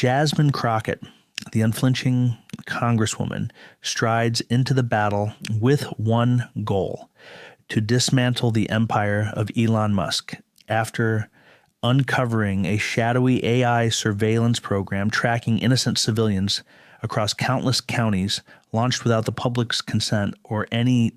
Jasmine Crockett, the unflinching Congresswoman, strides into the battle with one goal: to dismantle the empire of Elon Musk. After uncovering a shadowy AI surveillance program tracking innocent civilians across countless counties, launched without the public's consent or any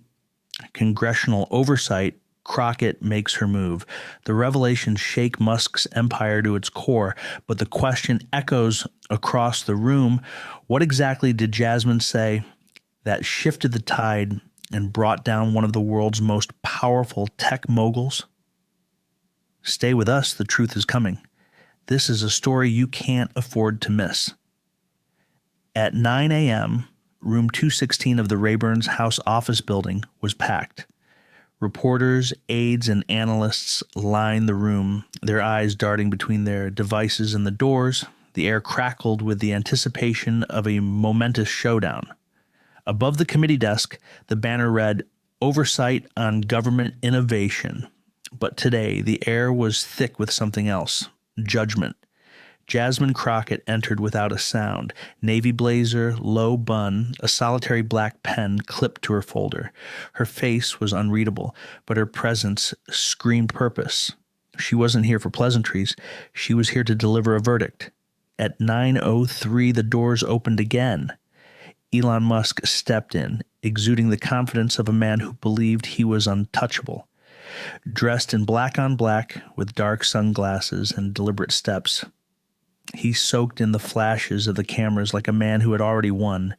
congressional oversight, Crockett makes her move. The revelations shake Musk's empire to its core, but the question echoes across the room: what exactly did Jasmine say that shifted the tide and brought down one of the world's most powerful tech moguls? Stay with us, the truth is coming. This is a story you can't afford to miss. At 9 a.m., room 216 of the Rayburn's House office building was packed. Reporters, aides, and analysts lined the room, their eyes darting between their devices and the doors. The air crackled with the anticipation of a momentous showdown. Above the committee desk, the banner read, "Oversight on Government Innovation." But today, the air was thick with something else: judgment. Jasmine Crockett entered without a sound, navy blazer, low bun, a solitary black pen clipped to her folder. Her face was unreadable, but her presence screamed purpose. She wasn't here for pleasantries. She was here to deliver a verdict. At 9:03, the doors opened again. Elon Musk stepped in, exuding the confidence of a man who believed he was untouchable. Dressed in black on black, with dark sunglasses and deliberate steps, he soaked in the flashes of the cameras like a man who had already won.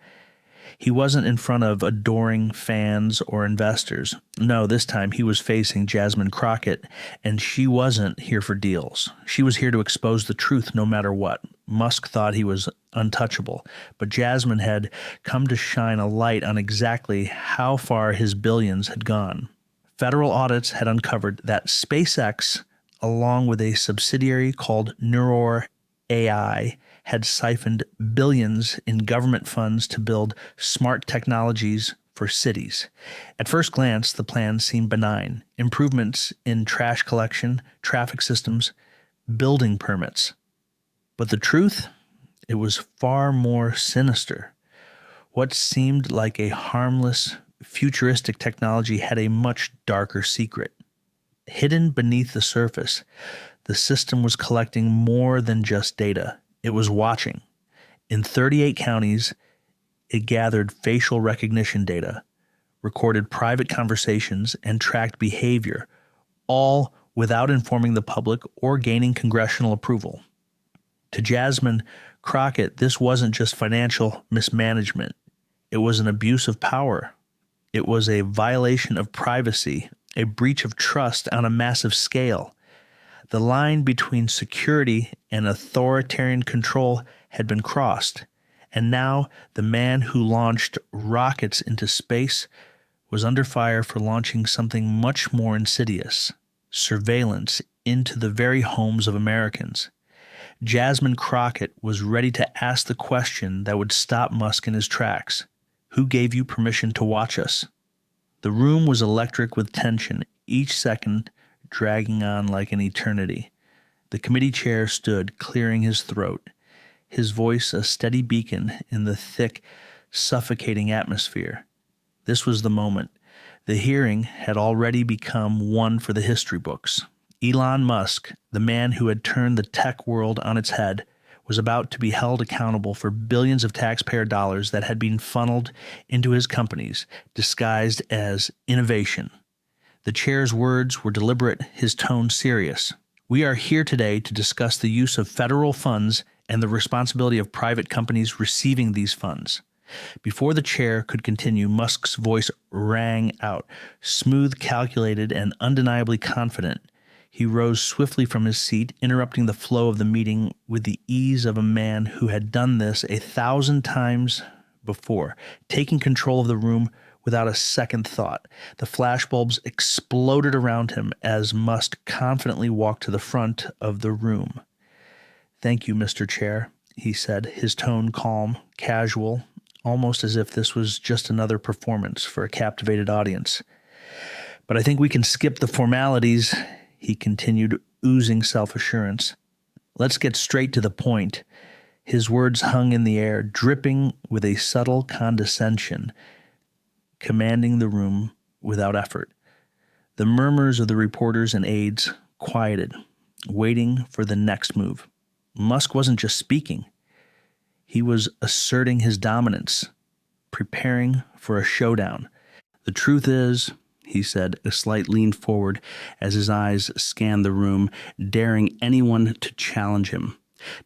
He wasn't in front of adoring fans or investors. No, this time he was facing Jasmine Crockett, and she wasn't here for deals. She was here to expose the truth no matter what. Musk thought he was untouchable, but Jasmine had come to shine a light on exactly how far his billions had gone. Federal audits had uncovered that SpaceX, along with a subsidiary called Neuror AI, had siphoned billions in government funds to build smart technologies for cities. At first glance, the plan seemed benign: improvements in trash collection, traffic systems, building permits. But the truth? It was far more sinister. What seemed like a harmless, futuristic technology had a much darker secret. Hidden beneath the surface, the system was collecting more than just data. It was watching. In 38 counties, it gathered facial recognition data, recorded private conversations, and tracked behavior, all without informing the public or gaining congressional approval. To Jasmine Crockett, this wasn't just financial mismanagement. It was an abuse of power. It was a violation of privacy, a breach of trust on a massive scale. The line between security and authoritarian control had been crossed, and now the man who launched rockets into space was under fire for launching something much more insidious: surveillance into the very homes of Americans. Jasmine Crockett was ready to ask the question that would stop Musk in his tracks: who gave you permission to watch us? The room was electric with tension, each second dragging on like an eternity. The committee chair stood, clearing his throat, his voice a steady beacon in the thick, suffocating atmosphere. This was the moment. The hearing had already become one for the history books. Elon Musk, the man who had turned the tech world on its head, was about to be held accountable for billions of taxpayer dollars that had been funneled into his companies, disguised as innovation. The chair's words were deliberate, his tone serious. We are here today to discuss the use of federal funds and the responsibility of private companies receiving these funds. Before the chair could continue, Musk's voice rang out, smooth, calculated, and undeniably confident. He rose swiftly from his seat, interrupting the flow of the meeting with the ease of a man who had done this 1,000 times before, taking control of the room without a second thought. The flashbulbs exploded around him as Musk confidently walked to the front of the room. "Thank you, Mr. Chair," he said, his tone calm, casual, almost as if this was just another performance for a captivated audience. "But I think we can skip the formalities," he continued, oozing self-assurance. "Let's get straight to the point." His words hung in the air, dripping with a subtle condescension, commanding the room without effort. The murmurs of the reporters and aides quieted, waiting for the next move. Musk wasn't just speaking. He was asserting his dominance, preparing for a showdown. "The truth is," he said, a slight lean forward as his eyes scanned the room, daring anyone to challenge him.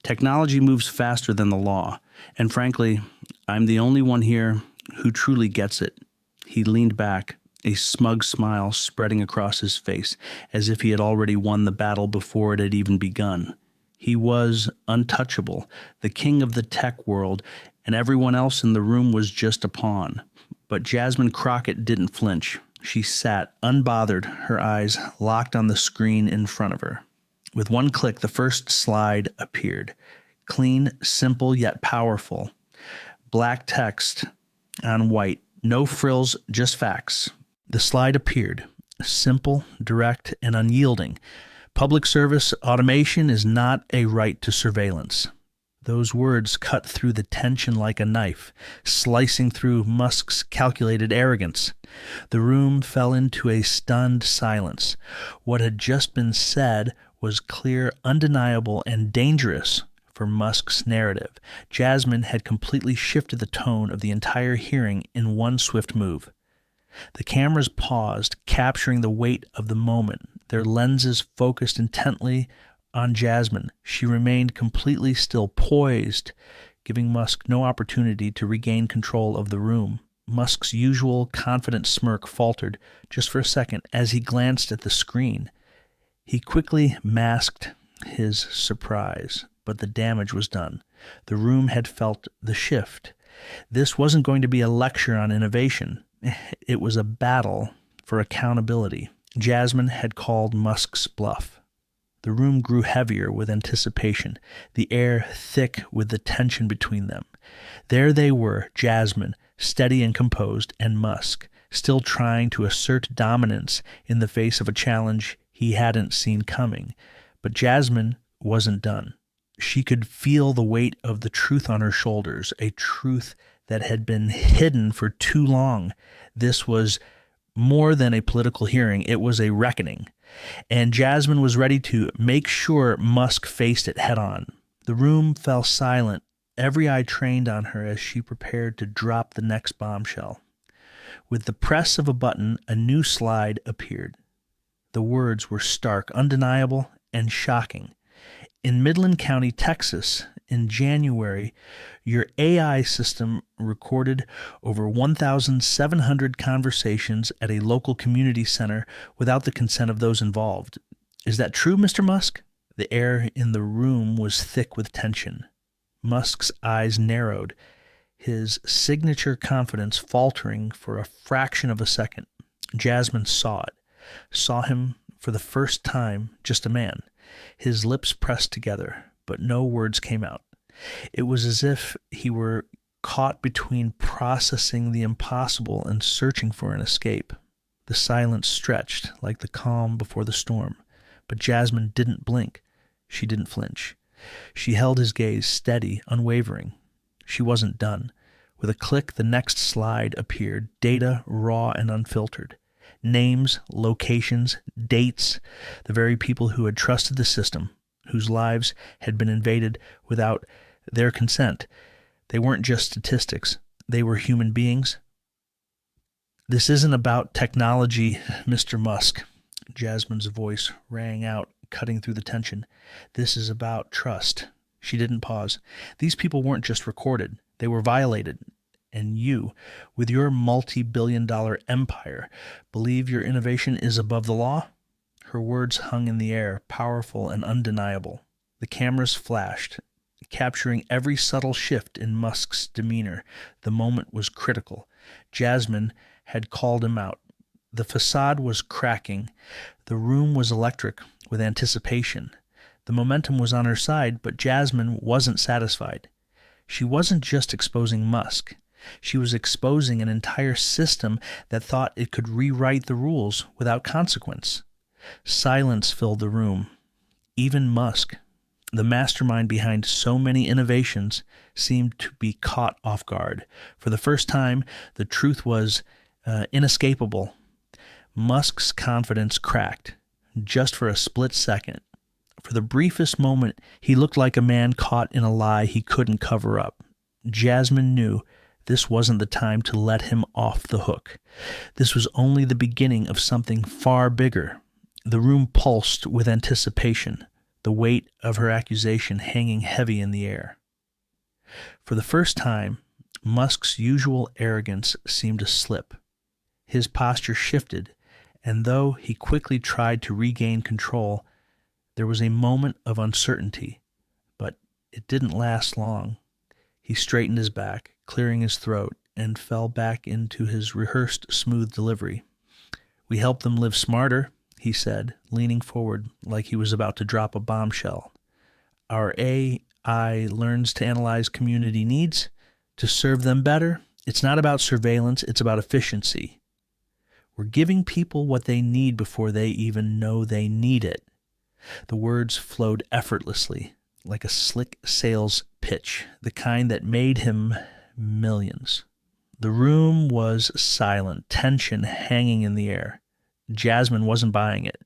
"Technology moves faster than the law, and frankly, I'm the only one here who truly gets it." He leaned back, a smug smile spreading across his face, as if he had already won the battle before it had even begun. He was untouchable, the king of the tech world, and everyone else in the room was just a pawn. But Jasmine Crockett didn't flinch. She sat, unbothered, her eyes locked on the screen in front of her. With one click, the first slide appeared. Clean, simple, yet powerful. Black text on white. No frills, just facts. The slide appeared. Simple, direct, and unyielding. Public service automation is not a right to surveillance. Those words cut through the tension like a knife, slicing through Musk's calculated arrogance. The room fell into a stunned silence. What had just been said was clear, undeniable, and dangerous for Musk's narrative. Jasmine had completely shifted the tone of the entire hearing in one swift move. The cameras paused, capturing the weight of the moment, their lenses focused intently on Jasmine. She remained completely still, poised, giving Musk no opportunity to regain control of the room. Musk's usual confident smirk faltered just for a second as he glanced at the screen. He quickly masked his surprise, but the damage was done. The room had felt the shift. This wasn't going to be a lecture on innovation. It was a battle for accountability. Jasmine had called Musk's bluff. The room grew heavier with anticipation, the air thick with the tension between them. There they were, Jasmine, steady and composed, and Musk, still trying to assert dominance in the face of a challenge he hadn't seen coming. But Jasmine wasn't done. She could feel the weight of the truth on her shoulders, a truth that had been hidden for too long. This was more than a political hearing. It was a reckoning. And Jasmine was ready to make sure Musk faced it head on. The room fell silent, every eye trained on her as she prepared to drop the next bombshell. With the press of a button, a new slide appeared. The words were stark, undeniable, and shocking. In Midland County, Texas, in January, your AI system recorded over 1,700 conversations at a local community center without the consent of those involved. Is that true, Mr. Musk? The air in the room was thick with tension. Musk's eyes narrowed, his signature confidence faltering for a fraction of a second. Jasmine saw him for the first time, just a man. His lips pressed together, but no words came out. It was as if he were caught between processing the impossible and searching for an escape. The silence stretched like the calm before the storm, but Jasmine didn't blink. She didn't flinch. She held his gaze steady, unwavering. She wasn't done. With a click, the next slide appeared, data raw and unfiltered. Names, locations, dates, the very people who had trusted the system, whose lives had been invaded without their consent. They weren't just statistics. They were human beings. "This isn't about technology, Mr. Musk." Jasmine's voice rang out, cutting through the tension. "This is about trust." She didn't pause. "These people weren't just recorded. They were violated. And you, with your multi-billion-dollar empire, believe your innovation is above the law?" Her words hung in the air, powerful and undeniable. The cameras flashed, capturing every subtle shift in Musk's demeanor. The moment was critical. Jasmine had called him out. The facade was cracking. The room was electric with anticipation. The momentum was on her side, but Jasmine wasn't satisfied. She wasn't just exposing Musk. She was exposing an entire system that thought it could rewrite the rules without consequence. Silence filled the room. Even Musk, The mastermind behind so many innovations seemed to be caught off guard. For the first time, the truth was inescapable. Musk's confidence cracked, just for a split second. For the briefest moment, he looked like a man caught in a lie he couldn't cover up. Jasmine knew this wasn't the time to let him off the hook. This was only the beginning of something far bigger. The room pulsed with anticipation, the weight of her accusation hanging heavy in the air. For the first time, Musk's usual arrogance seemed to slip. His posture shifted, and though he quickly tried to regain control, there was a moment of uncertainty, but it didn't last long. He straightened his back, clearing his throat, and fell back into his rehearsed smooth delivery. "We help them live smarter," he said, leaning forward like he was about to drop a bombshell. "Our AI learns to analyze community needs, to serve them better. It's not about surveillance, it's about efficiency. We're giving people what they need before they even know they need it." The words flowed effortlessly, like a slick sales pitch, the kind that made him millions. The room was silent, tension hanging in the air. Jasmine wasn't buying it.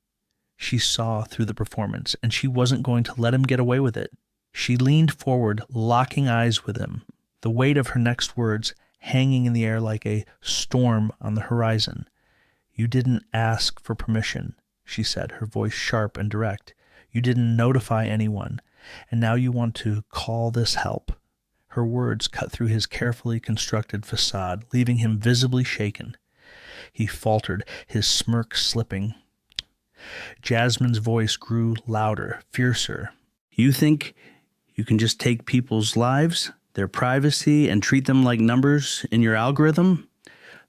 She saw through the performance, and she wasn't going to let him get away with it. She leaned forward, locking eyes with him, the weight of her next words hanging in the air like a storm on the horizon. "You didn't ask for permission," she said, her voice sharp and direct. "You didn't notify anyone, and now you want to call this help." Her words cut through his carefully constructed facade, leaving him visibly shaken. He faltered, his smirk slipping. Jasmine's voice grew louder, fiercer. "You think you can just take people's lives, their privacy, and treat them like numbers in your algorithm?"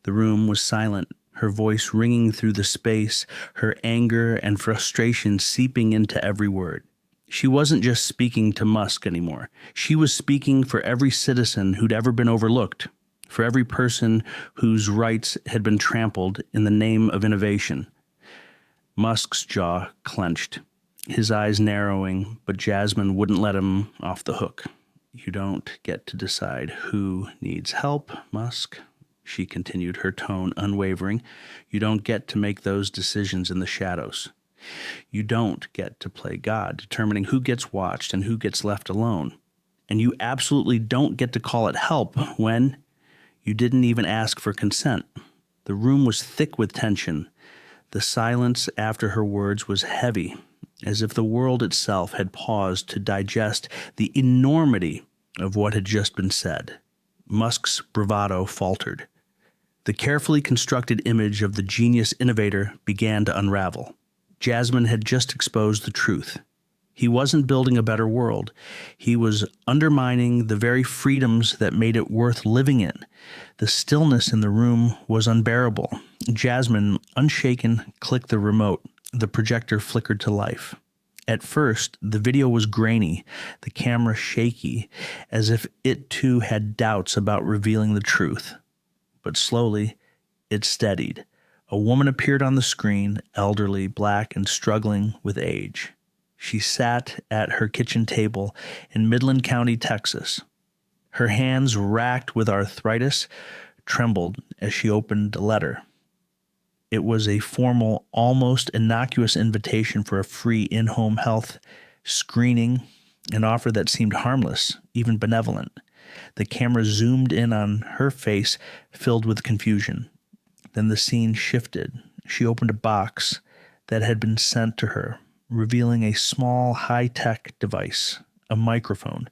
The room was silent, her voice ringing through the space, her anger and frustration seeping into every word. She wasn't just speaking to Musk anymore. She was speaking for every citizen who'd ever been overlooked, for every person whose rights had been trampled in the name of innovation. Musk's jaw clenched, his eyes narrowing, but Jasmine wouldn't let him off the hook. "You don't get to decide who needs help, Musk," she continued, her tone unwavering. "You don't get to make those decisions in the shadows. You don't get to play God, determining who gets watched and who gets left alone. And you absolutely don't get to call it help when you didn't even ask for consent." The room was thick with tension. The silence after her words was heavy, as if the world itself had paused to digest the enormity of what had just been said. Musk's bravado faltered. The carefully constructed image of the genius innovator began to unravel. Jasmine had just exposed the truth. He wasn't building a better world. He was undermining the very freedoms that made it worth living in. The stillness in the room was unbearable. Jasmine, unshaken, clicked the remote. The projector flickered to life. At first, the video was grainy, the camera shaky, as if it too had doubts about revealing the truth. But slowly, it steadied. A woman appeared on the screen, elderly, black, and struggling with age. She sat at her kitchen table in Midland County, Texas. Her hands, racked with arthritis, trembled as she opened a letter. It was a formal, almost innocuous invitation for a free in-home health screening, an offer that seemed harmless, even benevolent. The camera zoomed in on her face, filled with confusion. Then the scene shifted. She opened a box that had been sent to her, revealing a small, high-tech device, a microphone.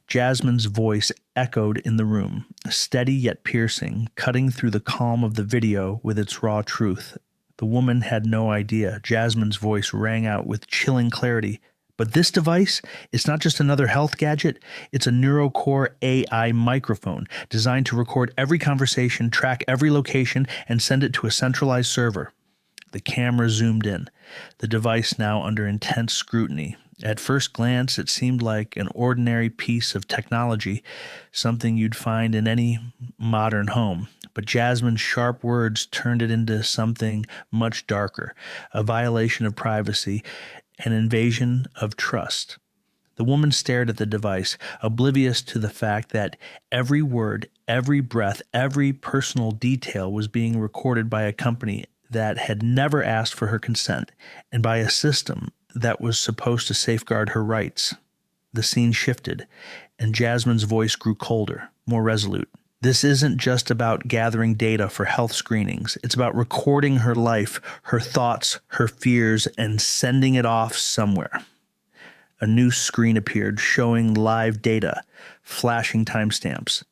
Jasmine's voice echoed in the room, steady yet piercing, cutting through the calm of the video with its raw truth. The woman had no idea. Jasmine's voice rang out with chilling clarity. "But this device, it's not just another health gadget. It's a NeuroCore AI microphone designed to record every conversation, track every location, and send it to a centralized server." The camera zoomed in, the device now under intense scrutiny. At first glance, it seemed like an ordinary piece of technology, something you'd find in any modern home. But Jasmine's sharp words turned it into something much darker, a violation of privacy, an invasion of trust. The woman stared at the device, oblivious to the fact that every word, every breath, every personal detail was being recorded by a company that had never asked for her consent and by a system that was supposed to safeguard her rights. The scene shifted, and Jasmine's voice grew colder, more resolute. This isn't just about gathering data for health screenings. It's about recording her life, her thoughts, her fears, and sending it off somewhere. A new screen appeared showing live data, flashing timestamps.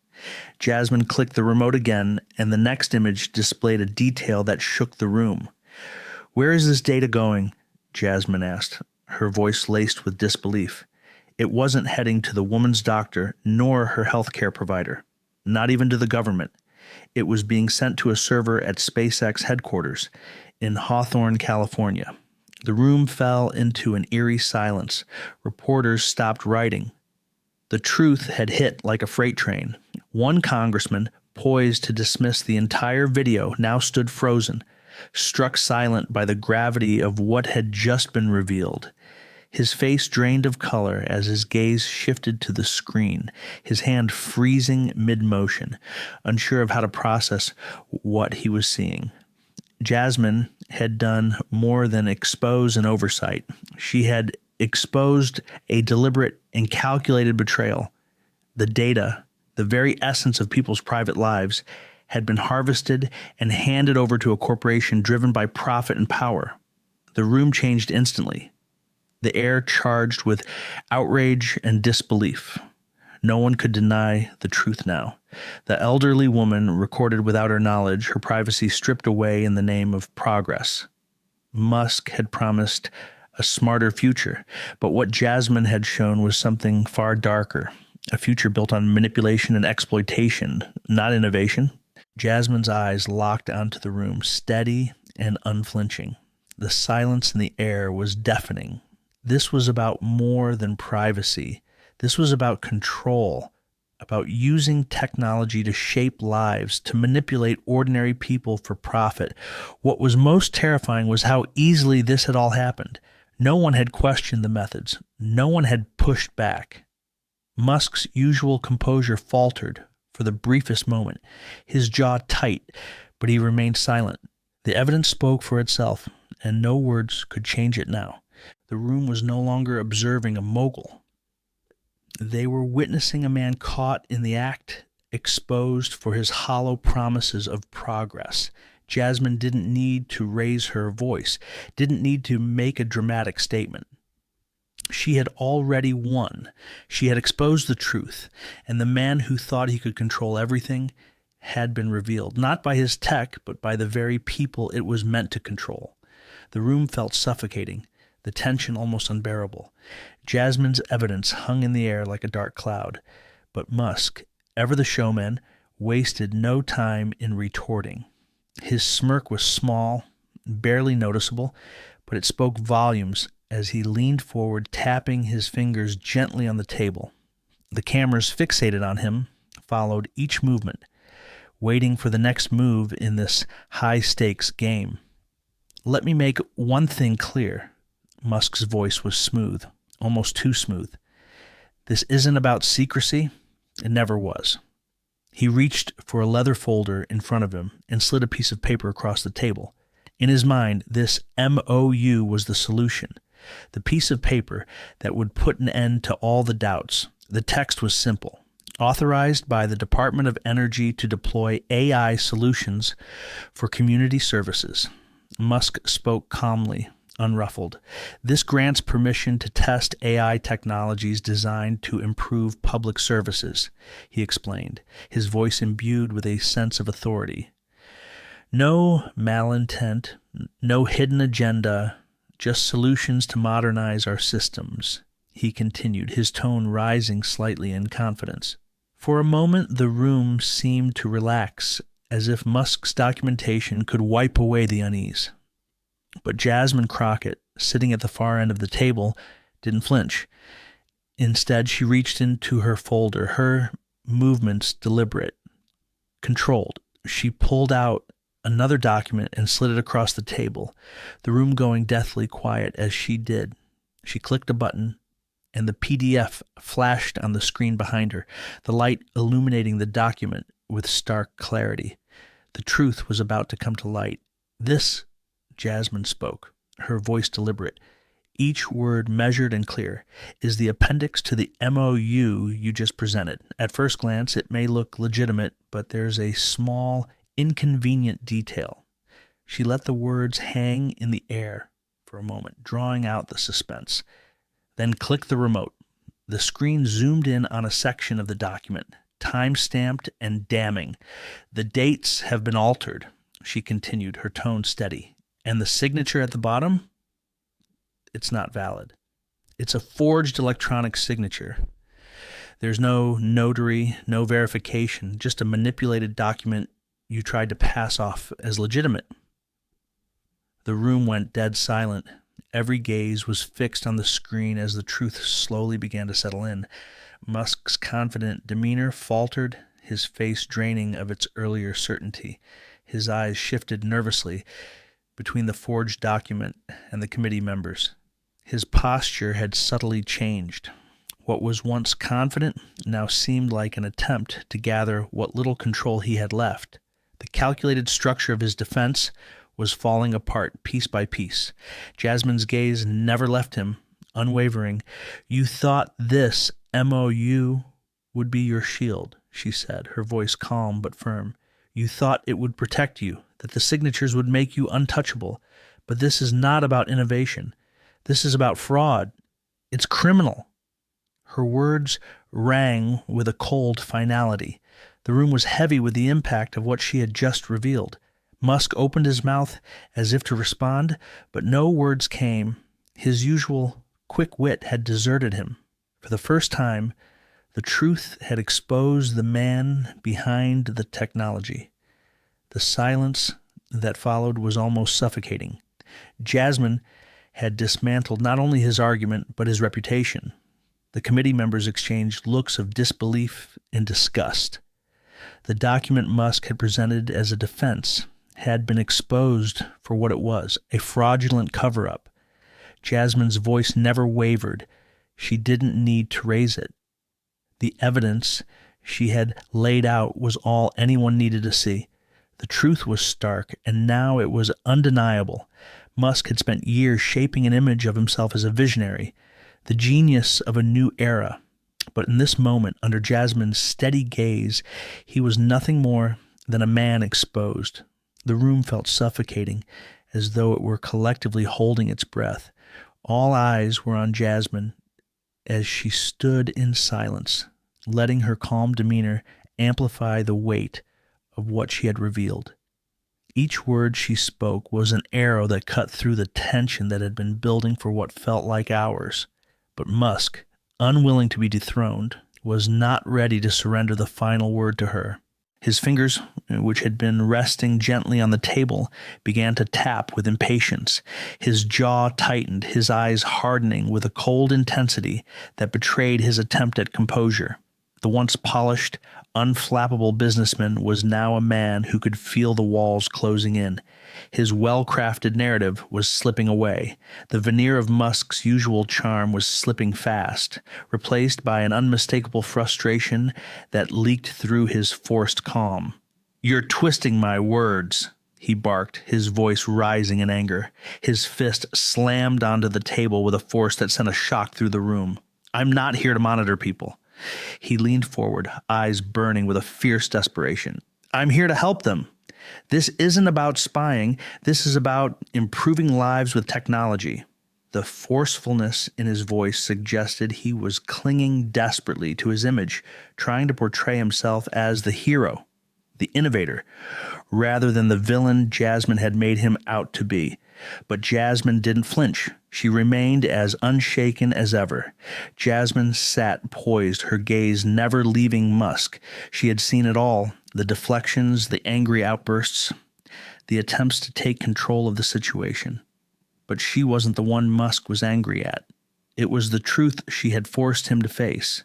Jasmine clicked the remote again, and the next image displayed a detail that shook the room. "Where is this data going?" Jasmine asked, her voice laced with disbelief. It wasn't heading to the woman's doctor nor her healthcare provider, not even to the government. It was being sent to a server at SpaceX headquarters in Hawthorne, California. The room fell into an eerie silence. Reporters stopped writing. The truth had hit like a freight train. One congressman, poised to dismiss the entire video, now stood frozen, struck silent by the gravity of what had just been revealed. His face drained of color as his gaze shifted to the screen, his hand freezing mid-motion, unsure of how to process what he was seeing. Jasmine had done more than expose an oversight. She had exposed a deliberate and calculated betrayal. The data, the very essence of people's private lives, had been harvested and handed over to a corporation driven by profit and power. The room changed instantly, the air charged with outrage and disbelief. No one could deny the truth now. The elderly woman recorded without her knowledge, her privacy stripped away in the name of progress. Musk had promised a smarter future, but what Jasmine had shown was something far darker, a future built on manipulation and exploitation, not innovation. Jasmine's eyes locked onto the room, steady and unflinching. The silence in the air was deafening. This was about more than privacy. This was about control, about using technology to shape lives, to manipulate ordinary people for profit. What was most terrifying was how easily this had all happened. No one had questioned the methods. No one had pushed back. Musk's usual composure faltered for the briefest moment, his jaw tight, but he remained silent. The evidence spoke for itself, and no words could change it now. The room was no longer observing a mogul. They were witnessing a man caught in the act, exposed for his hollow promises of progress. Jasmine didn't need to raise her voice, didn't need to make a dramatic statement. She had already won. She had exposed the truth, and the man who thought he could control everything had been revealed, not by his tech, but by the very people it was meant to control. The room felt suffocating, the tension almost unbearable. Jasmine's evidence hung in the air like a dark cloud, but Musk, ever the showman, wasted no time in retorting. His smirk was small, barely noticeable, but it spoke volumes as he leaned forward, tapping his fingers gently on the table. The cameras fixated on him, followed each movement, waiting for the next move in this high-stakes game. "Let me make one thing clear." Musk's voice was smooth, almost too smooth. "This isn't about secrecy. It never was." He reached for a leather folder in front of him and slid a piece of paper across the table. In his mind, this MOU was the solution, the piece of paper that would put an end to all the doubts. The text was simple. Authorized by the Department of Energy to deploy AI solutions for community services. Musk spoke calmly, unruffled. "This grants permission to test AI technologies designed to improve public services," he explained, his voice imbued with a sense of authority. "No malintent, no hidden agenda, just solutions to modernize our systems," he continued, his tone rising slightly in confidence. For a moment, the room seemed to relax, as if Musk's documentation could wipe away the unease. But Jasmine Crockett, sitting at the far end of the table, didn't flinch. Instead, she reached into her folder, her movements deliberate, controlled. She pulled out another document and slid it across the table, the room going deathly quiet as she did. She clicked a button, and the PDF flashed on the screen behind her, the light illuminating the document with stark clarity. The truth was about to come to light. This, Jasmine spoke, her voice deliberate, each word measured and clear, is the appendix to the MOU you just presented. At first glance, it may look legitimate, but there's a small, inconvenient detail. She let the words hang in the air for a moment, drawing out the suspense. Then clicked the remote. The screen zoomed in on a section of the document, time-stamped and damning. "The dates have been altered," she continued, her tone steady. "And the signature at the bottom? It's not valid. It's a forged electronic signature. There's no notary, no verification, just a manipulated document you tried to pass off as legitimate." The room went dead silent. Every gaze was fixed on the screen as the truth slowly began to settle in. Musk's confident demeanor faltered, his face draining of its earlier certainty. His eyes shifted nervously between the forged document and the committee members. His posture had subtly changed. What was once confident now seemed like an attempt to gather what little control he had left. The calculated structure of his defense was falling apart piece by piece. Jasmine's gaze never left him, unwavering. "You thought this MOU would be your shield," she said, her voice calm but firm. "You thought it would protect you, that the signatures would make you untouchable. But this is not about innovation. This is about fraud. It's criminal." Her words rang with a cold finality. The room was heavy with the impact of what she had just revealed. Musk opened his mouth as if to respond, but no words came. His usual quick wit had deserted him. For the first time, the truth had exposed the man behind the technology. The silence that followed was almost suffocating. Jasmine had dismantled not only his argument, but his reputation. The committee members exchanged looks of disbelief and disgust. The document Musk had presented as a defense had been exposed for what it was, a fraudulent cover-up. Jasmine's voice never wavered. She didn't need to raise it. The evidence she had laid out was all anyone needed to see. The truth was stark, and now it was undeniable. Musk had spent years shaping an image of himself as a visionary, the genius of a new era. But in this moment, under Jasmine's steady gaze, he was nothing more than a man exposed. The room felt suffocating, as though it were collectively holding its breath. All eyes were on Jasmine as she stood in silence, letting her calm demeanor amplify the weight of what she had revealed. Each word she spoke was an arrow that cut through the tension that had been building for what felt like hours. But Musk, unwilling to be dethroned, was not ready to surrender the final word to her. His fingers, which had been resting gently on the table, began to tap with impatience. His jaw tightened, his eyes hardening with a cold intensity that betrayed his attempt at composure. The once polished, unflappable businessman was now a man who could feel the walls closing in. His well-crafted narrative was slipping away. The veneer of Musk's usual charm was slipping fast, replaced by an unmistakable frustration that leaked through his forced calm. "You're twisting my words," he barked, his voice rising in anger. His fist slammed onto the table with a force that sent a shock through the room. "I'm not here to monitor people." He leaned forward, eyes burning with a fierce desperation. "I'm here to help them. This isn't about spying. This is about improving lives with technology." The forcefulness in his voice suggested he was clinging desperately to his image, trying to portray himself as the hero, the innovator, rather than the villain Jasmine had made him out to be. But Jasmine didn't flinch. She remained as unshaken as ever. Jasmine sat poised, her gaze never leaving Musk. She had seen it all, the deflections, the angry outbursts, the attempts to take control of the situation. But she wasn't the one Musk was angry at. It was the truth she had forced him to face,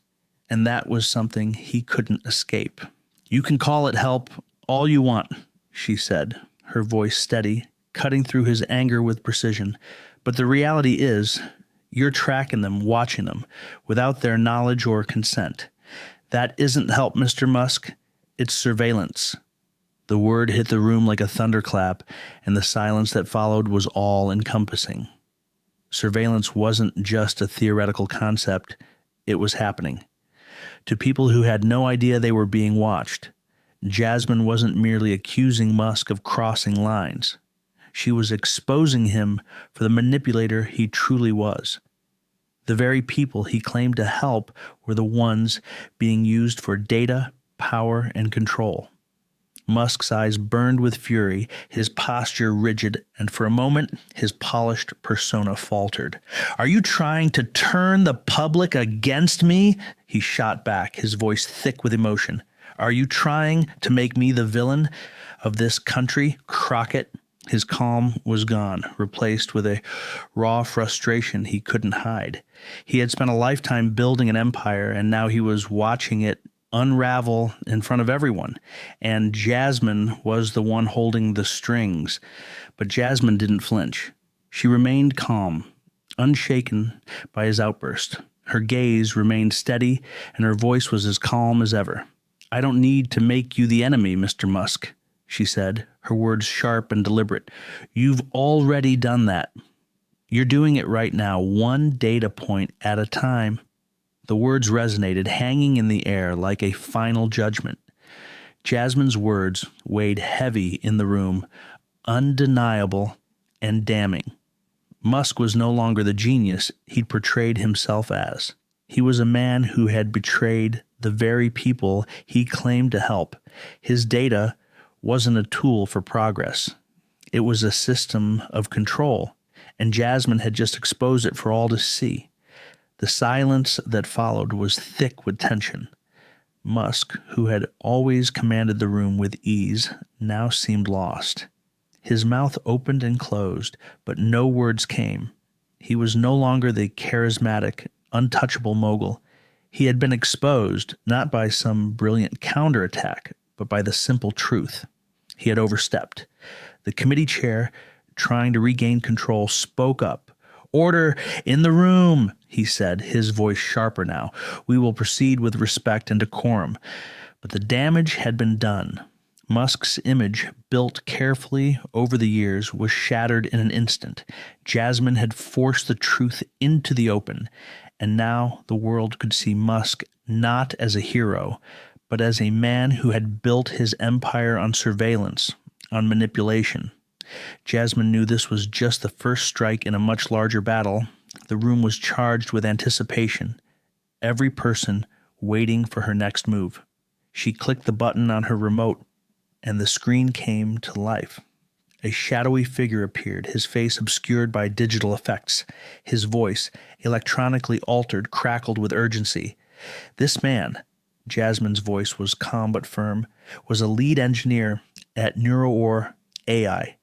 and that was something he couldn't escape. "You can call it help all you want," she said, her voice steady, cutting through his anger with precision. "But the reality is, You're tracking them, watching them, without their knowledge or consent. That isn't help, Mr. Musk. It's surveillance. The word hit the room like a thunderclap, and the silence that followed was all-encompassing. Surveillance wasn't just a theoretical concept. It was happening. To people who had no idea they were being watched, Jasmine wasn't merely accusing Musk of crossing lines. She was exposing him for the manipulator he truly was. The very people he claimed to help were the ones being used for data, power, and control. Musk's eyes burned with fury, his posture rigid, and for a moment, his polished persona faltered. "Are you trying to turn the public against me?" He shot back, his voice thick with emotion. "Are you trying to make me the villain of this country, Crockett?" His calm was gone, replaced with a raw frustration he couldn't hide. He had spent a lifetime building an empire, and now he was watching it unravel in front of everyone. And Jasmine was the one holding the strings. But Jasmine didn't flinch. She remained calm, unshaken by his outburst. Her gaze remained steady, and her voice was as calm as ever. "I don't need to make you the enemy, Mr. Musk," she said, her words sharp and deliberate. "You've already done that. You're doing it right now, one data point at a time." The words resonated, hanging in the air like a final judgment. Jasmine's words weighed heavy in the room, undeniable and damning. Musk was no longer the genius he'd portrayed himself as. He was a man who had betrayed the very people he claimed to help. His data wasn't a tool for progress. It was a system of control, and Jasmine had just exposed it for all to see. The silence that followed was thick with tension. Musk, who had always commanded the room with ease, now seemed lost. His mouth opened and closed, but no words came. He was no longer the charismatic, untouchable mogul. He had been exposed, not by some brilliant counterattack, but by the simple truth. He had overstepped. The committee chair, trying to regain control, spoke up. "Order in the room," he said, his voice sharper now. "We will proceed with respect and decorum." But the damage had been done. Musk's image, built carefully over the years, was shattered in an instant. Jasmine had forced the truth into the open, and now the world could see Musk not as a hero, but as a man who had built his empire on surveillance, on manipulation. Jasmine knew this was just the first strike in a much larger battle. The room was charged with anticipation, every person waiting for her next move. She clicked the button on her remote, and the screen came to life. A shadowy figure appeared, his face obscured by digital effects. His voice, electronically altered, crackled with urgency. This man, Jasmine's voice was calm but firm, was a lead engineer at NeuroOr AI.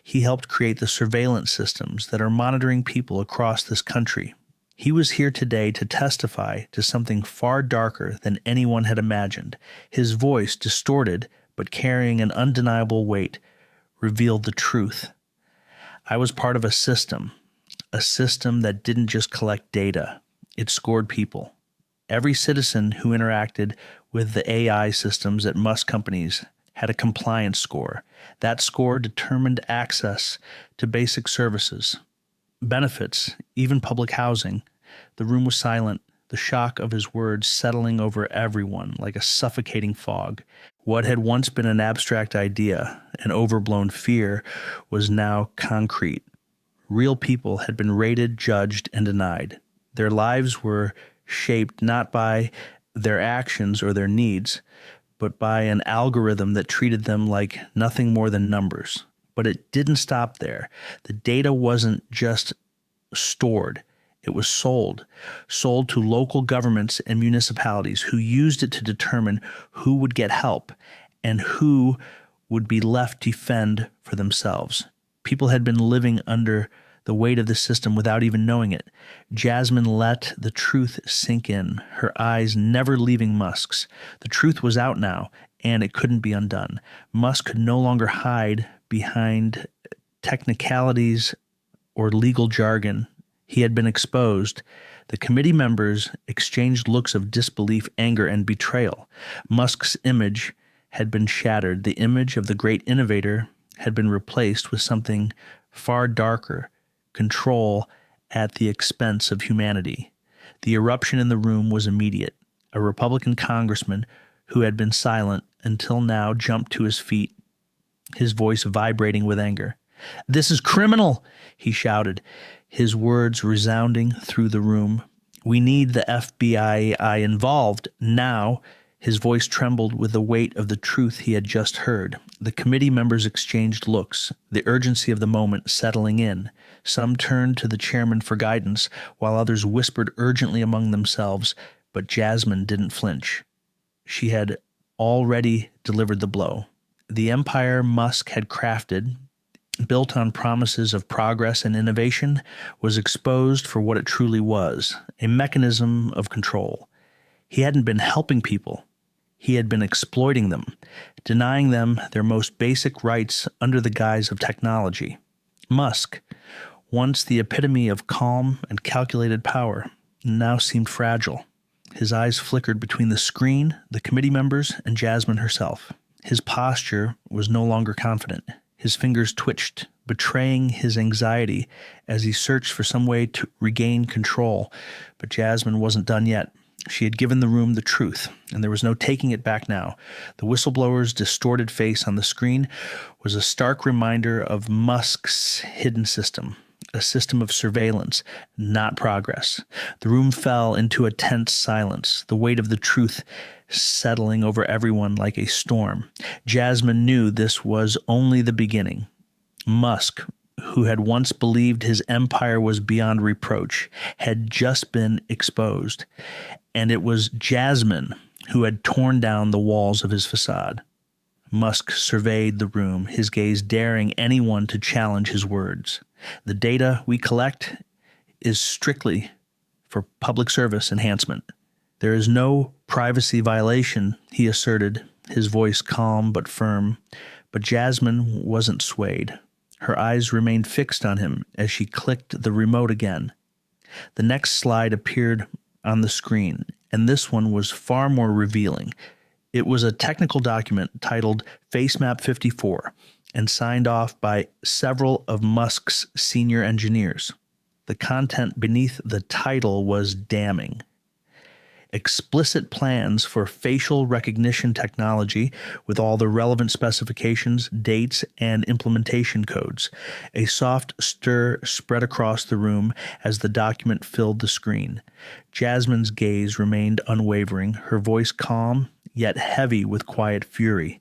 He helped create the surveillance systems that are monitoring people across this country. He was here today to testify to something far darker than anyone had imagined. His voice, distorted but carrying an undeniable weight, revealed the truth. I was part of a system that didn't just collect data. It scored people. Every citizen who interacted with the AI systems at Musk companies had a compliance score. That score determined access to basic services, benefits, even public housing. The room was silent, the shock of his words settling over everyone like a suffocating fog. What had once been an abstract idea, an overblown fear, was now concrete. Real people had been rated, judged, and denied. Their lives were shaped not by their actions or their needs, but by an algorithm that treated them like nothing more than numbers. But it didn't stop there. The data wasn't just stored. It was sold to local governments and municipalities who used it to determine who would get help and who would be left to fend for themselves. People had been living under the weight of the system without even knowing it. Jasmine let the truth sink in, her eyes never leaving Musk's. The truth was out now, and it couldn't be undone. Musk could no longer hide behind technicalities or legal jargon. He had been exposed. The committee members exchanged looks of disbelief, anger, and betrayal. Musk's image had been shattered. The image of the great innovator had been replaced with something far darker, control at the expense of humanity. The eruption in the room was immediate. A Republican congressman who had been silent until now jumped to his feet, his voice vibrating with anger. "This is criminal," he shouted, his words resounding through the room. "We need the FBI involved now." His voice trembled with the weight of the truth he had just heard. The committee members exchanged looks, the urgency of the moment settling in. Some turned to the chairman for guidance, while others whispered urgently among themselves, but Jasmine didn't flinch. She had already delivered the blow. The empire Musk had crafted, built on promises of progress and innovation, was exposed for what it truly was, a mechanism of control. He hadn't been helping people. He had been exploiting them, denying them their most basic rights under the guise of technology. Musk, once the epitome of calm and calculated power, now seemed fragile. His eyes flickered between the screen, the committee members, and Jasmine herself. His posture was no longer confident. His fingers twitched, betraying his anxiety as he searched for some way to regain control. But Jasmine wasn't done yet. She had given the room the truth, and there was no taking it back now. The whistleblower's distorted face on the screen was a stark reminder of Musk's hidden system, a system of surveillance, not progress. The room fell into a tense silence, the weight of the truth settling over everyone like a storm. Jasmine knew this was only the beginning. Musk, who had once believed his empire was beyond reproach, had just been exposed. And it was Jasmine who had torn down the walls of his facade. Musk surveyed the room, his gaze daring anyone to challenge his words. "The data we collect is strictly for public service enhancement. There is no privacy violation," he asserted, his voice calm but firm. But Jasmine wasn't swayed. Her eyes remained fixed on him as she clicked the remote again. The next slide appeared on the screen, and this one was far more revealing. It was a technical document titled FaceMap 54 and signed off by several of Musk's senior engineers. The content beneath the title was damning. Explicit plans for facial recognition technology with all the relevant specifications, dates, and implementation codes. A soft stir spread across the room as the document filled the screen. Jasmine's gaze remained unwavering, her voice calm, yet heavy with quiet fury.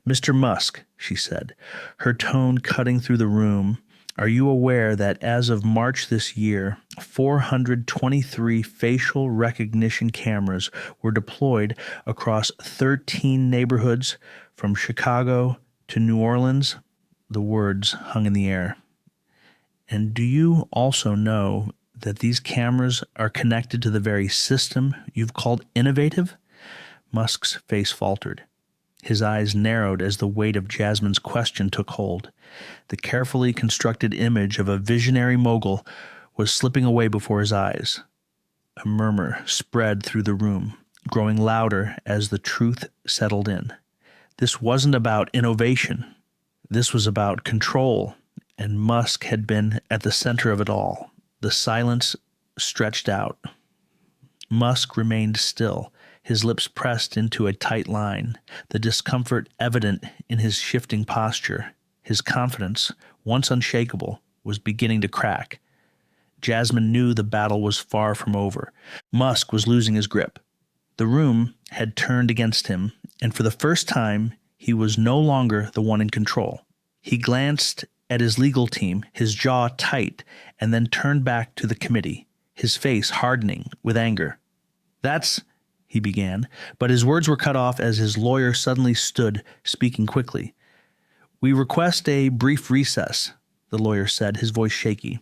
"Mr. Musk," she said, her tone cutting through the room, "are you aware that as of March this year, 423 facial recognition cameras were deployed across 13 neighborhoods from Chicago to New Orleans?" The words hung in the air. "And do you also know that these cameras are connected to the very system you've called innovative?" Musk's face faltered. His eyes narrowed as the weight of Jasmine's question took hold. The carefully constructed image of a visionary mogul was slipping away before his eyes. A murmur spread through the room, growing louder as the truth settled in. This wasn't about innovation. This was about control, and Musk had been at the center of it all. The silence stretched out. Musk remained still, his lips pressed into a tight line, the discomfort evident in his shifting posture. His confidence, once unshakable, was beginning to crack. Jasmine knew the battle was far from over. Musk was losing his grip. The room had turned against him, and for the first time, he was no longer the one in control. He glanced at his legal team, his jaw tight, and then turned back to the committee, his face hardening with anger. "That's," he began, but his words were cut off as his lawyer suddenly stood, speaking quickly. "We request a brief recess," the lawyer said, his voice shaky.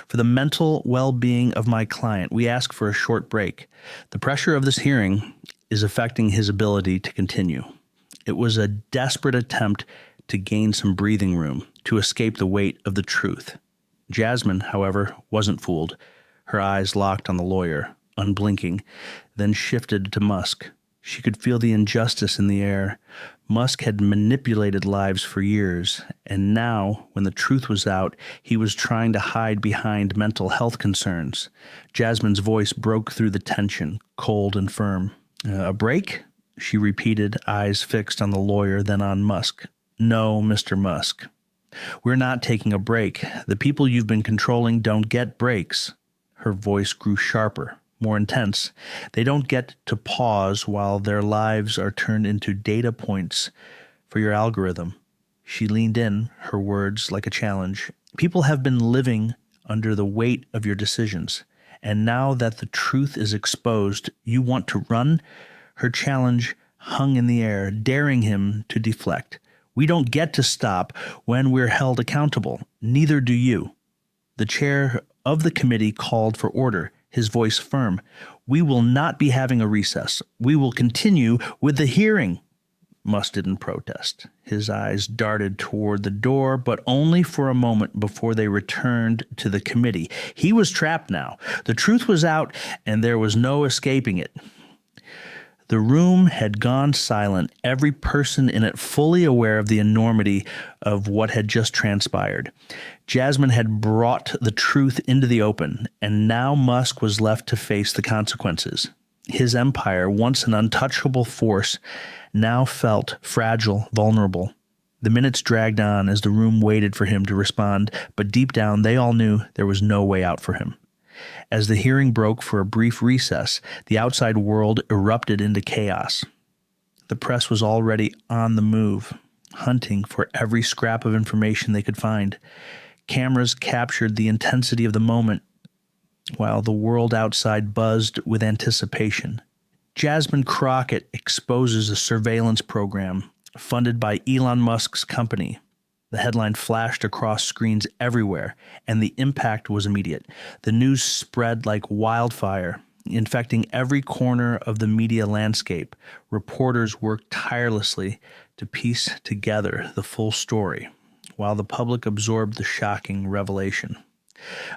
"For the mental well-being of my client, we ask for a short break. The pressure of this hearing is affecting his ability to continue." It was a desperate attempt to gain some breathing room, to escape the weight of the truth. Jasmine, however, wasn't fooled. Her eyes locked on the lawyer, unblinking, then shifted to Musk. She could feel the injustice in the air. Musk had manipulated lives for years, and now, when the truth was out, he was trying to hide behind mental health concerns. Jasmine's voice broke through the tension, cold and firm. A break? She repeated, eyes fixed on the lawyer, then on Musk. No, Mr. Musk. We're not taking a break. The people you've been controlling don't get breaks. Her voice grew sharper, more intense. They don't get to pause while their lives are turned into data points for your algorithm. She leaned in, her words like a challenge. People have been living under the weight of your decisions, and now that the truth is exposed, you want to run? Her challenge hung in the air, daring him to deflect. We don't get to stop when we're held accountable. Neither do you. The chair of the committee called for order, his voice firm. We will not be having a recess. We will continue with the hearing. Musk didn't protest. His eyes darted toward the door, but only for a moment before they returned to the committee. He was trapped now. The truth was out, and there was no escaping it. The room had gone silent, every person in it fully aware of the enormity of what had just transpired. Jasmine had brought the truth into the open, and now Musk was left to face the consequences. His empire, once an untouchable force, now felt fragile, vulnerable. The minutes dragged on as the room waited for him to respond, but deep down they all knew there was no way out for him. As the hearing broke for a brief recess, the outside world erupted into chaos. The press was already on the move, hunting for every scrap of information they could find. Cameras captured the intensity of the moment, while the world outside buzzed with anticipation. Jasmine Crockett exposes a surveillance program funded by Elon Musk's company. The headline flashed across screens everywhere, and the impact was immediate. The news spread like wildfire, infecting every corner of the media landscape. Reporters worked tirelessly to piece together the full story, while the public absorbed the shocking revelation.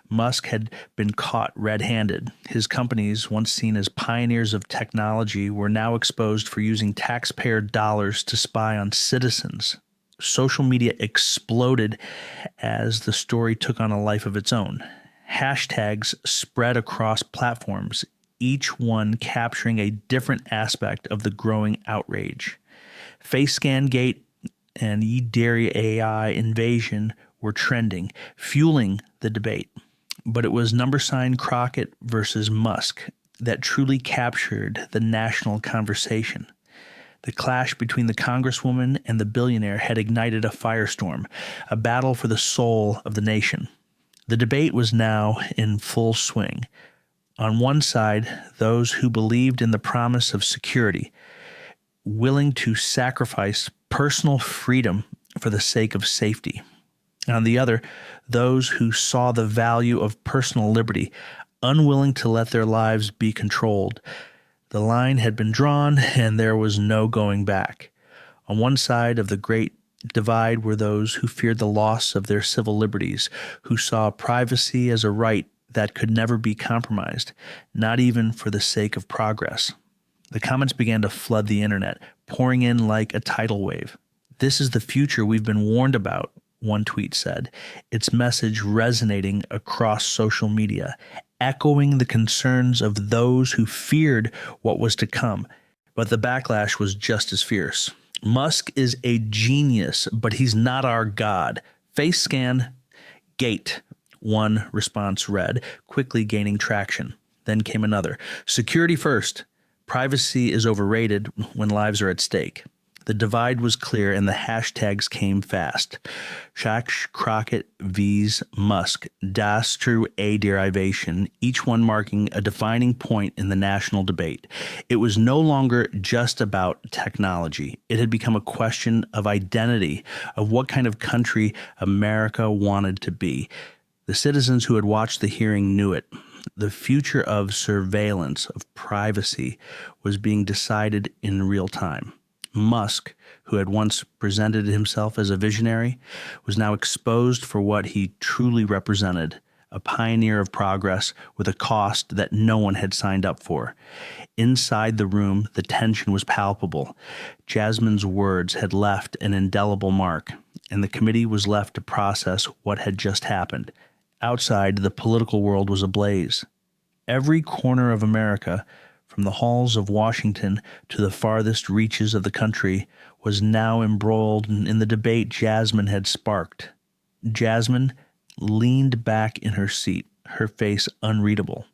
Musk had been caught red-handed. His companies, once seen as pioneers of technology, were now exposed for using taxpayer dollars to spy on citizens. Social media exploded as the story took on a life of its own. Hashtags spread across platforms, each one capturing a different aspect of the growing outrage. FaceScanGate and eDairy AI invasion were trending, fueling the debate. But it was #sign Crockett versus Musk that truly captured the national conversation. The clash between the congresswoman and the billionaire had ignited a firestorm, a battle for the soul of the nation. The debate was now in full swing. On one side, those who believed in the promise of security, willing to sacrifice personal freedom for the sake of safety. On the other, those who saw the value of personal liberty, unwilling to let their lives be controlled. The line had been drawn, and there was no going back. On one side of the great divide were those who feared the loss of their civil liberties, who saw privacy as a right that could never be compromised, not even for the sake of progress. The comments began to flood the internet, pouring in like a tidal wave. "This is the future we've been warned about," one tweet said, its message resonating across social media, echoing the concerns of those who feared what was to come. But the backlash was just as fierce. "Musk is a genius, but he's not our god. FaceScan Gate," one response read, quickly gaining traction. Then came another. "Security first. Privacy is overrated when lives are at stake." The divide was clear, and the hashtags came fast. Crockett vs. Musk, Das to a derivation, each one marking a defining point in the national debate. It was no longer just about technology. It had become a question of identity, of what kind of country America wanted to be. The citizens who had watched the hearing knew it. The future of surveillance, of privacy, was being decided in real time. Musk, who had once presented himself as a visionary, was now exposed for what he truly represented, a pioneer of progress with a cost that no one had signed up for. Inside the room, the tension was palpable. Jasmine's words had left an indelible mark, and the committee was left to process what had just happened. Outside, the political world was ablaze. Every corner of America, from the halls of Washington to the farthest reaches of the country, was now embroiled in the debate Jasmine had sparked. Jasmine leaned back in her seat, her face unreadable.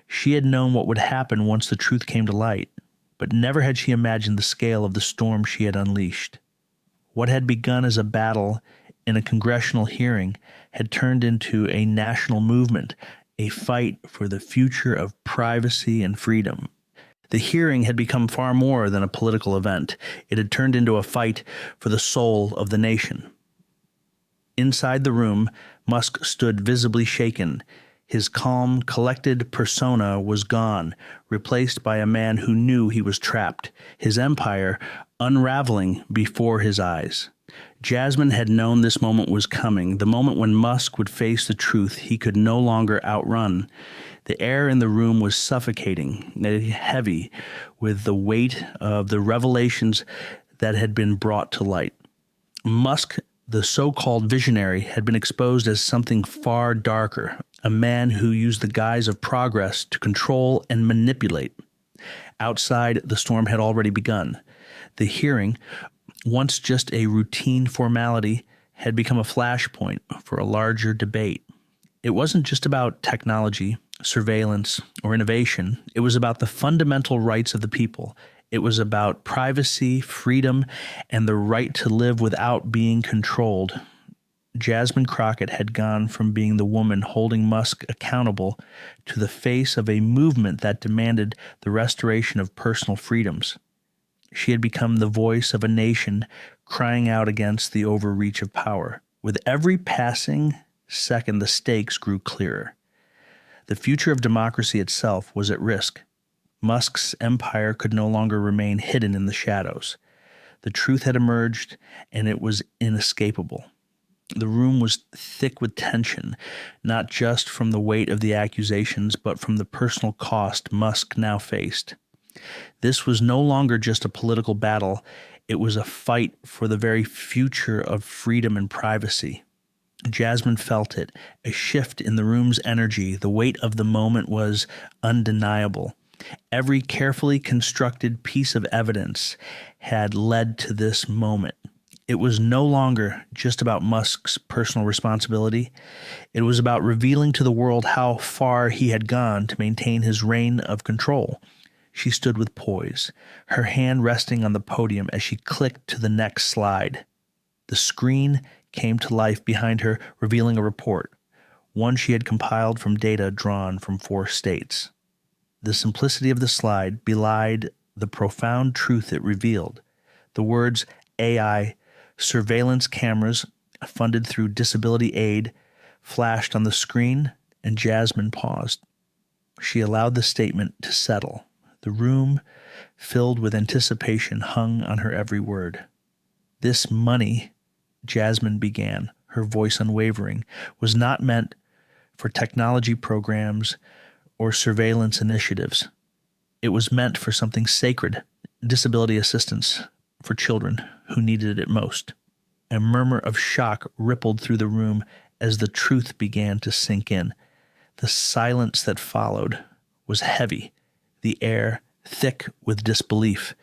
She had known what would happen once the truth came to light, but never had she imagined the scale of the storm she had unleashed. What had begun as a battle in a congressional hearing had turned into a national movement, a fight for the future of privacy and freedom. The hearing had become far more than a political event. It had turned into a fight for the soul of the nation. Inside the room, Musk stood visibly shaken. His calm, collected persona was gone, replaced by a man who knew he was trapped, his empire unraveling before his eyes. Jasmine had known this moment was coming, the moment when Musk would face the truth he could no longer outrun. The air in the room was suffocating, heavy with the weight of the revelations that had been brought to light. Musk, the so-called visionary, had been exposed as something far darker, a man who used the guise of progress to control and manipulate. Outside, the storm had already begun. The hearing, once just a routine formality, had become a flashpoint for a larger debate. It wasn't just about technology, surveillance, or innovation. It was about the fundamental rights of the people. It was about privacy, freedom, and the right to live without being controlled. Jasmine Crockett had gone from being the woman holding Musk accountable to the face of a movement that demanded the restoration of personal freedoms. She had become the voice of a nation crying out against the overreach of power. With every passing second, the stakes grew clearer. The future of democracy itself was at risk. Musk's empire could no longer remain hidden in the shadows. The truth had emerged, and it was inescapable. The room was thick with tension, not just from the weight of the accusations, but from the personal cost Musk now faced. This was no longer just a political battle. It was a fight for the very future of freedom and privacy. Jasmine felt it, a shift in the room's energy. The weight of the moment was undeniable. Every carefully constructed piece of evidence had led to this moment. It was no longer just about Musk's personal responsibility. It was about revealing to the world how far he had gone to maintain his reign of control. She stood with poise, her hand resting on the podium as she clicked to the next slide. The screen came to life behind her, revealing a report, one she had compiled from data drawn from 4 states. The simplicity of the slide belied the profound truth it revealed. The words AI, surveillance cameras funded through disability aid, flashed on the screen, and Jasmine paused. She allowed the statement to settle. The room, filled with anticipation, hung on her every word. This money, Jasmine began, her voice unwavering, was not meant for technology programs or surveillance initiatives. It was meant for something sacred, disability assistance for children who needed it most. A murmur of shock rippled through the room as the truth began to sink in. The silence that followed was heavy, the air thick with disbelief.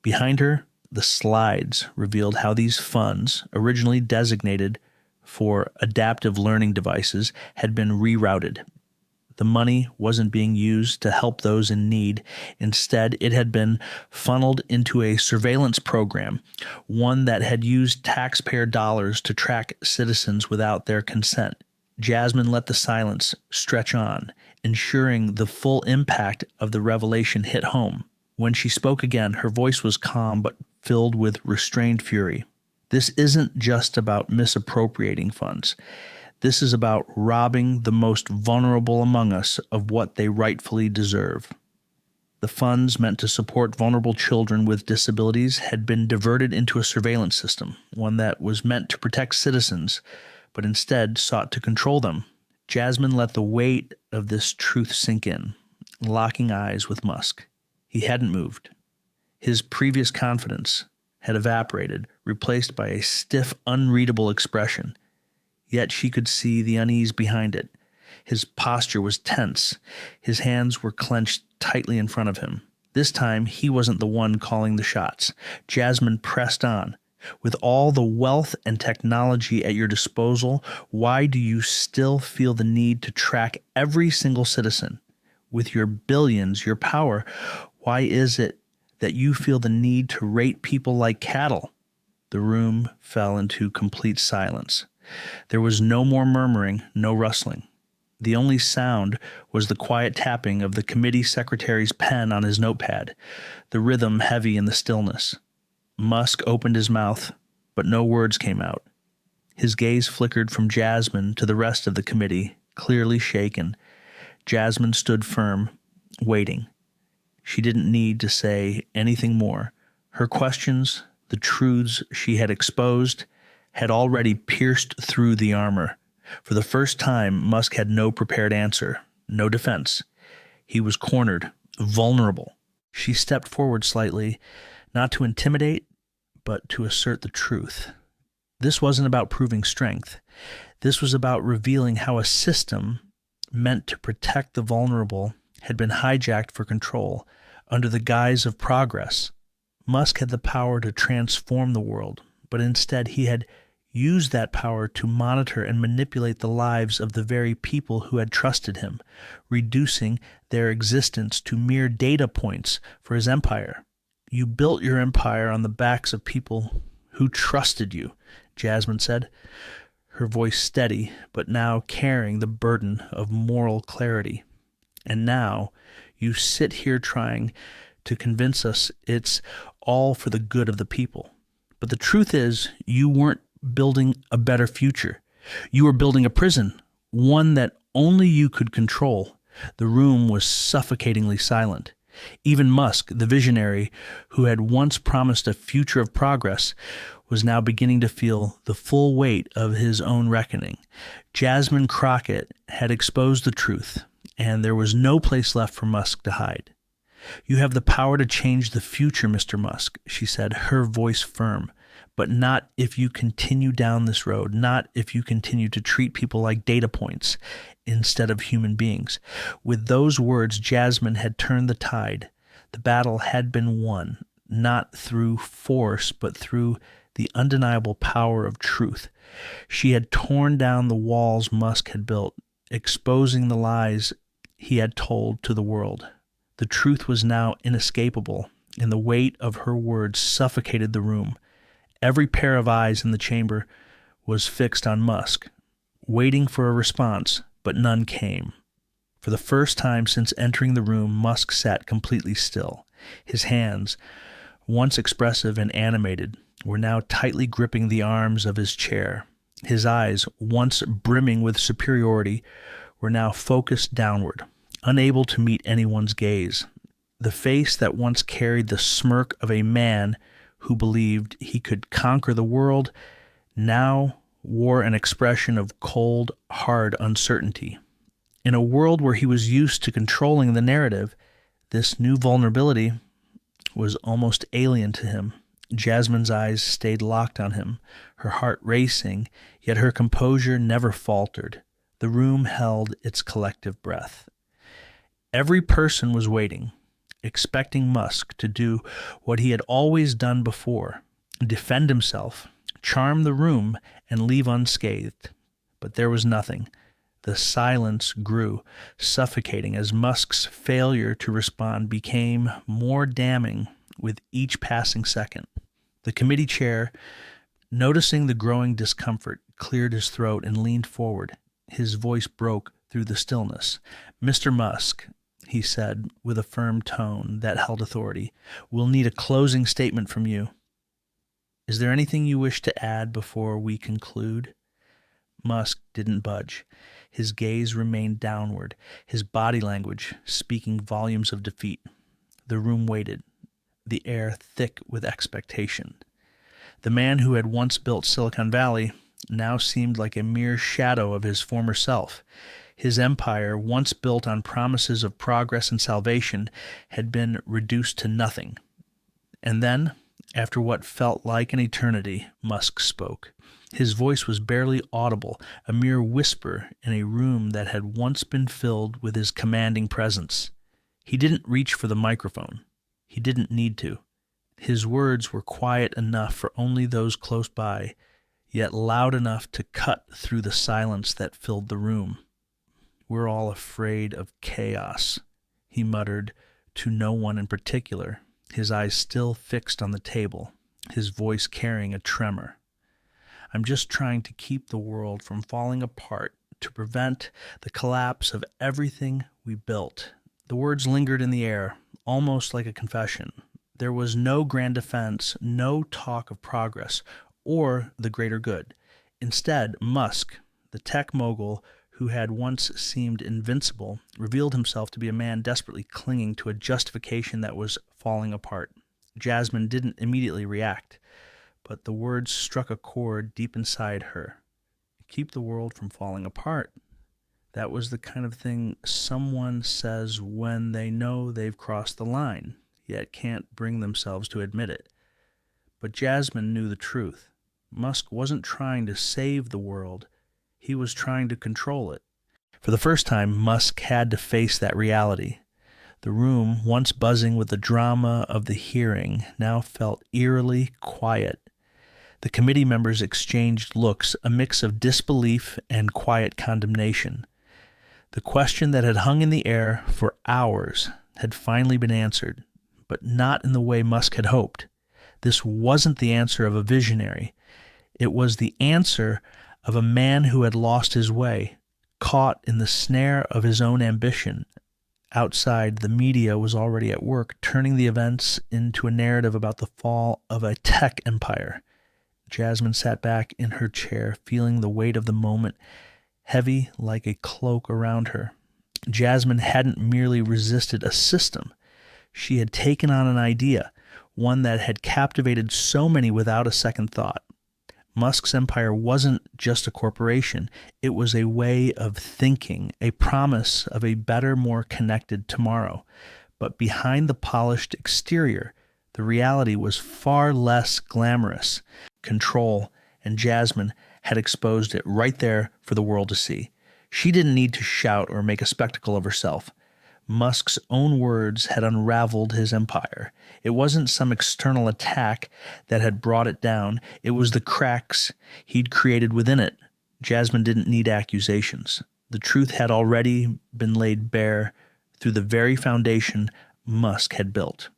Behind her, the slides revealed how these funds, originally designated for adaptive learning devices, had been rerouted. The money wasn't being used to help those in need. Instead, it had been funneled into a surveillance program, one that had used taxpayer dollars to track citizens without their consent. Jasmine let the silence stretch on, ensuring the full impact of the revelation hit home. When she spoke again, her voice was calm but filled with restrained fury. This isn't just about misappropriating funds. This is about robbing the most vulnerable among us of what they rightfully deserve. The funds meant to support vulnerable children with disabilities had been diverted into a surveillance system, one that was meant to protect citizens, but instead sought to control them. Jasmine let the weight of this truth sink in, locking eyes with Musk. He hadn't moved. His previous confidence had evaporated, replaced by a stiff, unreadable expression. Yet she could see the unease behind it. His posture was tense. His hands were clenched tightly in front of him. This time, he wasn't the one calling the shots. Jasmine pressed on. With all the wealth and technology at your disposal, why do you still feel the need to track every single citizen? With your billions, your power, why is it that you feel the need to rate people like cattle? The room fell into complete silence. There was no more murmuring, no rustling. The only sound was the quiet tapping of the committee secretary's pen on his notepad, the rhythm heavy in the stillness. Musk opened his mouth, but no words came out. His gaze flickered from Jasmine to the rest of the committee, clearly shaken. Jasmine stood firm, waiting. She didn't need to say anything more. Her questions, the truths she had exposed, had already pierced through the armor. For the first time, Musk had no prepared answer, no defense. He was cornered, vulnerable. She stepped forward slightly, not to intimidate, but to assert the truth. This wasn't about proving strength. This was about revealing how a system meant to protect the vulnerable had been hijacked for control under the guise of progress. Musk had the power to transform the world, but instead he had used that power to monitor and manipulate the lives of the very people who had trusted him, reducing their existence to mere data points for his empire. You built your empire on the backs of people who trusted you, Jasmine said, her voice steady, but now carrying the burden of moral clarity. And now you sit here trying to convince us it's all for the good of the people. But the truth is, you weren't building a better future. You were building a prison, one that only you could control. The room was suffocatingly silent. Even Musk, the visionary who had once promised a future of progress, was now beginning to feel the full weight of his own reckoning. Jasmine Crockett had exposed the truth, and there was no place left for Musk to hide. "You have the power to change the future, Mr. Musk," she said, her voice firm. "But not if you continue down this road, not if you continue to treat people like data points instead of human beings." With those words, Jasmine had turned the tide. The battle had been won, not through force, but through the undeniable power of truth. She had torn down the walls Musk had built, exposing the lies he had told to the world. The truth was now inescapable, and the weight of her words suffocated the room. Every pair of eyes in the chamber was fixed on Musk, waiting for a response, but none came. For the first time since entering the room, Musk sat completely still. His hands, once expressive and animated, were now tightly gripping the arms of his chair. His eyes, once brimming with superiority, were now focused downward, unable to meet anyone's gaze. The face that once carried the smirk of a man who believed he could conquer the world now wore an expression of cold, hard uncertainty. In a world where he was used to controlling the narrative, this new vulnerability was almost alien to him. Jasmine's eyes stayed locked on him, her heart racing, yet her composure never faltered. The room held its collective breath. Every person was waiting, expecting Musk to do what he had always done before, defend himself, charm the room, and leave unscathed. But there was nothing. The silence grew, suffocating as Musk's failure to respond became more damning with each passing second. The committee chair, noticing the growing discomfort, cleared his throat and leaned forward. His voice broke through the stillness. "Mr. Musk," he said with a firm tone that held authority, "we'll need a closing statement from you. Is there anything you wish to add before we conclude?" Musk didn't budge. His gaze remained downward, his body language speaking volumes of defeat. The room waited, the air thick with expectation. The man who had once built Silicon Valley now seemed like a mere shadow of his former self. His empire, once built on promises of progress and salvation, had been reduced to nothing. And then, after what felt like an eternity, Musk spoke. His voice was barely audible, a mere whisper in a room that had once been filled with his commanding presence. He didn't reach for the microphone. He didn't need to. His words were quiet enough for only those close by, yet loud enough to cut through the silence that filled the room. "We're all afraid of chaos," he muttered to no one in particular, his eyes still fixed on the table, his voice carrying a tremor. "I'm just trying to keep the world from falling apart, to prevent the collapse of everything we built." The words lingered in the air, almost like a confession. There was no grand defense, no talk of progress or the greater good. Instead, Musk, the tech mogul who had once seemed invincible, revealed himself to be a man desperately clinging to a justification that was falling apart. Jasmine didn't immediately react, but the words struck a chord deep inside her. Keep the world from falling apart. That was the kind of thing someone says when they know they've crossed the line, yet can't bring themselves to admit it. But Jasmine knew the truth. Musk wasn't trying to save the world. He was trying to control it. For the first time, Musk had to face that reality. The room, once buzzing with the drama of the hearing, now felt eerily quiet. The committee members exchanged looks, a mix of disbelief and quiet condemnation. The question that had hung in the air for hours had finally been answered, but not in the way Musk had hoped. This wasn't the answer of a visionary. It was the answer of a man who had lost his way, caught in the snare of his own ambition. Outside, the media was already at work, turning the events into a narrative about the fall of a tech empire. Jasmine sat back in her chair, feeling the weight of the moment, heavy like a cloak around her. Jasmine hadn't merely resisted a system. She had taken on an idea, one that had captivated so many without a second thought. Musk's empire wasn't just a corporation. It was a way of thinking, a promise of a better, more connected tomorrow. But behind the polished exterior, the reality was far less glamorous. Control, and Jasmine had exposed it right there for the world to see. She didn't need to shout or make a spectacle of herself. Musk's own words had unraveled his empire. It wasn't some external attack that had brought it down. It was the cracks he'd created within it. Jasmine didn't need accusations. The truth had already been laid bare through the very foundation Musk had built.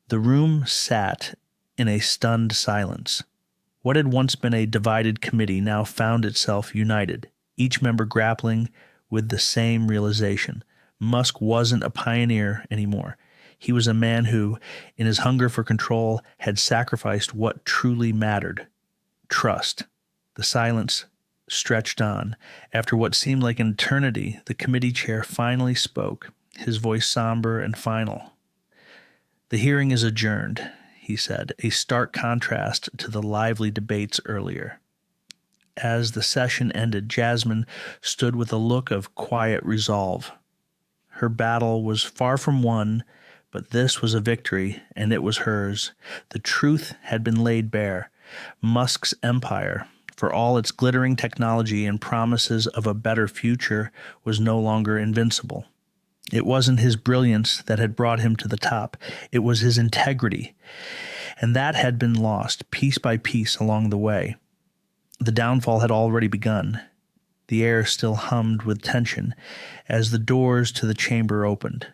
The room sat in a stunned silence. What had once been a divided committee now found itself united, each member grappling with the same realization. Musk wasn't a pioneer anymore. He was a man who, in his hunger for control, had sacrificed what truly mattered: trust. The silence stretched on. After what seemed like an eternity, the committee chair finally spoke, his voice somber and final. "The hearing is adjourned," he said, a stark contrast to the lively debates earlier. As the session ended, Jasmine stood with a look of quiet resolve. Her battle was far from won, but this was a victory, and it was hers. The truth had been laid bare. Musk's empire, for all its glittering technology and promises of a better future, was no longer invincible. It wasn't his brilliance that had brought him to the top. It was his integrity, and that had been lost piece by piece along the way. The downfall had already begun. The air still hummed with tension as the doors to the chamber opened.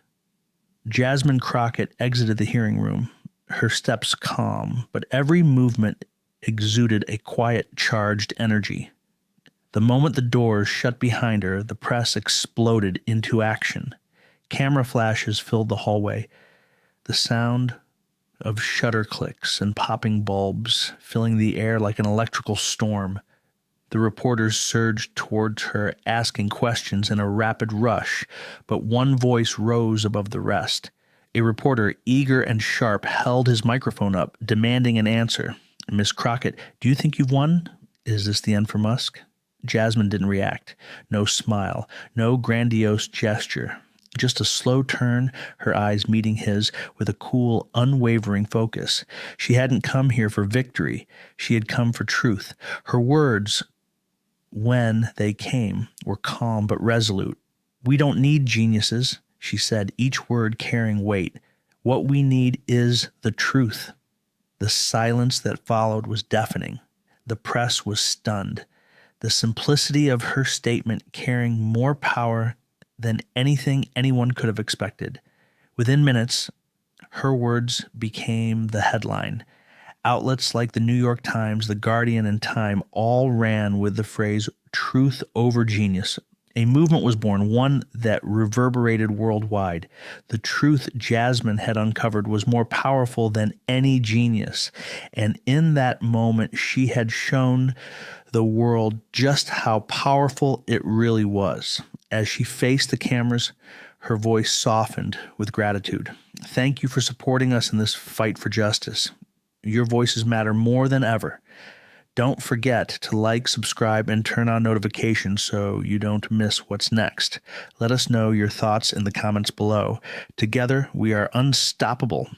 Jasmine Crockett exited the hearing room, her steps calm, but every movement exuded a quiet, charged energy. The moment the doors shut behind her, the press exploded into action. Camera flashes filled the hallway, the sound of shutter clicks and popping bulbs filling the air like an electrical storm. The reporters surged towards her, asking questions in a rapid rush, but one voice rose above the rest. A reporter, eager and sharp, held his microphone up, demanding an answer. "Miss Crockett, do you think you've won?" Is this the end for Musk? Jasmine didn't react. No smile, no grandiose gesture. Just a slow turn, her eyes meeting his with a cool, unwavering focus. She hadn't come here for victory. She had come for truth. Her words, when they came, were calm but resolute. "We don't need geniuses," she said, each word carrying weight. "What we need is the truth." The silence that followed was deafening. The press was stunned. The simplicity of her statement carrying more power than anything anyone could have expected. Within minutes, her words became the headline. Outlets like the New York Times, The Guardian, and Time all ran with the phrase, "Truth over genius." A movement was born, one that reverberated worldwide. The truth Jasmine had uncovered was more powerful than any genius, and in that moment she had shown the world just how powerful it really was. As she faced the cameras, her voice softened with gratitude. "Thank you for supporting us in this fight for justice. Your voices matter more than ever. Don't forget to like, subscribe, and turn on notifications so you don't miss what's next. Let us know your thoughts in the comments below. Together, we are unstoppable."